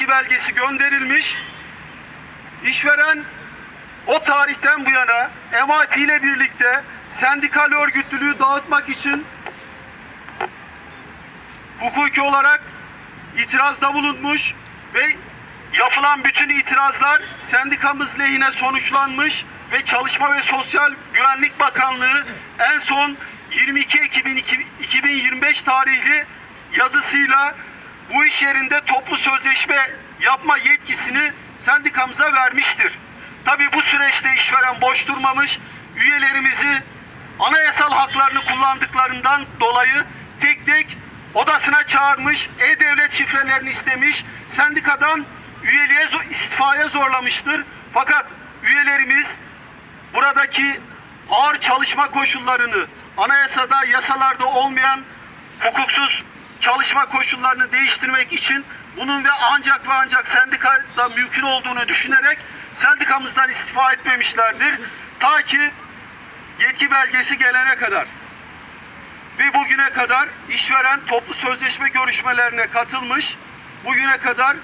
Belgesi gönderilmiş. İşveren o tarihten bu yana MIP ile birlikte sendikal örgütlülüğü dağıtmak için hukuki olarak itirazda bulunmuş ve yapılan bütün itirazlar sendikamız lehine sonuçlanmış ve Çalışma ve Sosyal Güvenlik Bakanlığı en son 22 Ekim 2025 tarihli yazısıyla bu iş yerinde toplu sözleşme yapma yetkisini sendikamıza vermiştir. Tabii bu süreçte işveren boş durmamış, üyelerimizi anayasal haklarını kullandıklarından dolayı tek tek odasına çağırmış, e-devlet şifrelerini istemiş, sendikadan üyeliğe, istifaya zorlamıştır. Fakat üyelerimiz buradaki ağır çalışma koşullarını, anayasada, yasalarda olmayan hukuksuz çalışma koşullarını değiştirmek için bunun ve ancak sendikada mümkün olduğunu düşünerek sendikamızdan istifa etmemişlerdir. Ta ki yetki belgesi gelene kadar. Ve bugüne kadar işveren toplu sözleşme görüşmelerine katılmış. Bugüne kadar